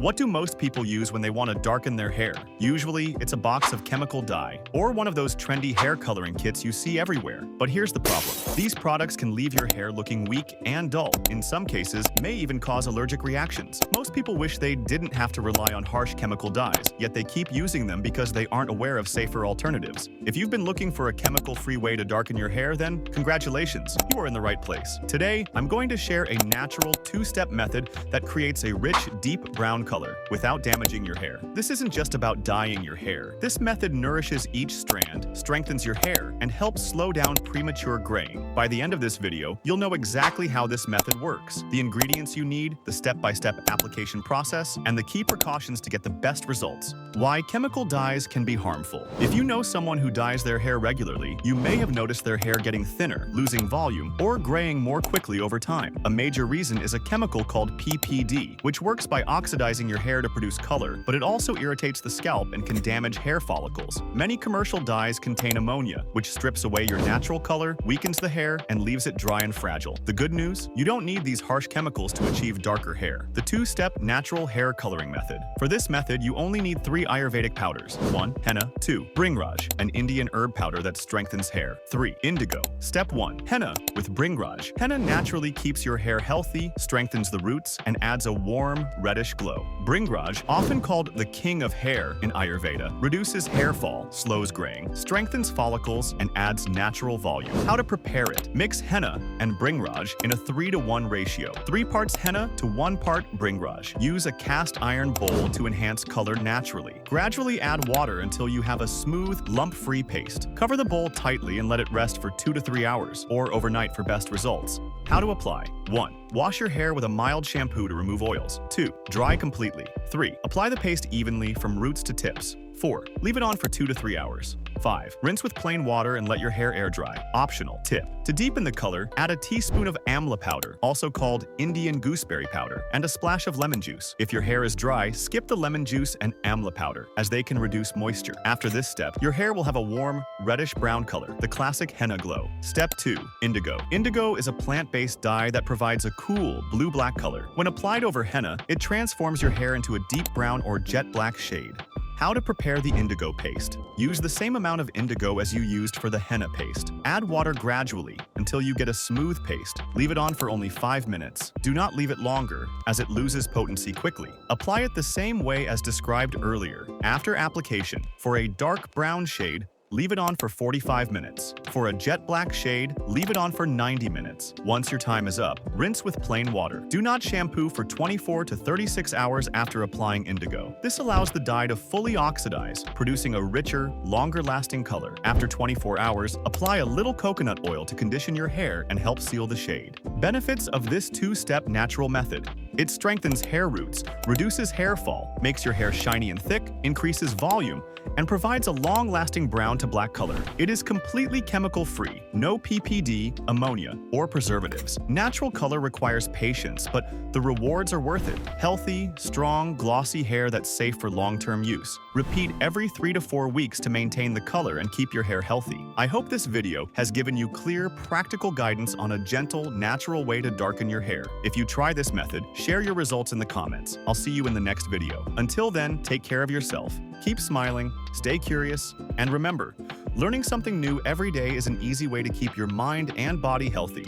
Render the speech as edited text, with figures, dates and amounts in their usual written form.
What do most people use when they want to darken their hair? Usually, it's a box of chemical dye, or one of those trendy hair coloring kits you see everywhere. But here's the problem. These products can leave your hair looking weak and dull. In some cases, may even cause allergic reactions. Most people wish they didn't have to rely on harsh chemical dyes, yet they keep using them because they aren't aware of safer alternatives. If you've been looking for a chemical-free way to darken your hair, then congratulations, you are in the right place. Today, I'm going to share a natural two-step method that creates a rich, deep brown color without damaging your hair. This isn't just about dyeing your hair. This method nourishes each strand, strengthens your hair, and helps slow down premature graying. By the end of this video, you'll know exactly how this method works, the ingredients you need, the step-by-step application process, and the key precautions to get the best results. Why chemical dyes can be harmful. If you know someone who dyes their hair regularly, you may have noticed their hair getting thinner, losing volume, or graying more quickly over time. A major reason is a chemical called PPD, which works by oxidizing your hair to produce color, but it also irritates the scalp and can damage hair follicles. Many commercial dyes contain ammonia, which strips away your natural color, weakens the hair, and leaves it dry and fragile. The good news? You don't need these harsh chemicals to achieve darker hair. The two-step natural hair coloring method. For this method, you only need 3 Ayurvedic powders. 1. Henna. 2. Bhringraj, an Indian herb powder that strengthens hair. 3. Indigo. Step 1. Henna with Bhringraj. Henna naturally keeps your hair healthy, strengthens the roots, and adds a warm, reddish glow. Bhringraj, often called the king of hair in Ayurveda, reduces hair fall, slows graying, strengthens follicles, and adds natural volume. How to prepare it? Mix henna and Bhringraj in a 3-to-1 ratio. 3 parts henna to 1 part Bhringraj. Use a cast iron bowl to enhance color naturally. Gradually add water until you have a smooth, lump-free paste. Cover the bowl tightly and let it rest for 2 to 3 hours, or overnight for best results. How to apply. 1. Wash your hair with a mild shampoo to remove oils. 2. Dry completely. 3. Apply the paste evenly from roots to tips. 4. Leave it on for 2 to 3 hours. 5. Rinse with plain water and let your hair air dry. Optional. Tip. To deepen the color, add a teaspoon of amla powder, also called Indian gooseberry powder, and a splash of lemon juice. If your hair is dry, skip the lemon juice and amla powder, as they can reduce moisture. After this step, your hair will have a warm, reddish-brown color, the classic henna glow. Step 2. Indigo. Indigo is a plant-based dye that provides a cool, blue-black color. When applied over henna, it transforms your hair into a deep brown or jet-black shade. How to prepare the indigo paste. Use the same amount of indigo as you used for the henna paste. Add water gradually until you get a smooth paste. Leave it on for only 5 minutes. Do not leave it longer, as it loses potency quickly. Apply it the same way as described earlier. After application, for a dark brown shade, leave it on for 45 minutes. For a jet black shade, leave it on for 90 minutes. Once your time is up, rinse with plain water. Do not shampoo for 24 to 36 hours after applying indigo. This allows the dye to fully oxidize, producing a richer, longer-lasting color. After 24 hours, apply a little coconut oil to condition your hair and help seal the shade. Benefits of this two-step natural method. It strengthens hair roots, reduces hair fall, makes your hair shiny and thick, increases volume, and provides a long-lasting brown to black color. It is completely chemical-free, no PPD, ammonia, or preservatives. Natural color requires patience, but the rewards are worth it. Healthy, strong, glossy hair that's safe for long-term use. Repeat every 3 to 4 weeks to maintain the color and keep your hair healthy. I hope this video has given you clear, practical guidance on a gentle, natural way to darken your hair. If you try this method, share your results in the comments. I'll see you in the next video. Until then, take care of yourself. Keep smiling, stay curious, and remember, learning something new every day is an easy way to keep your mind and body healthy.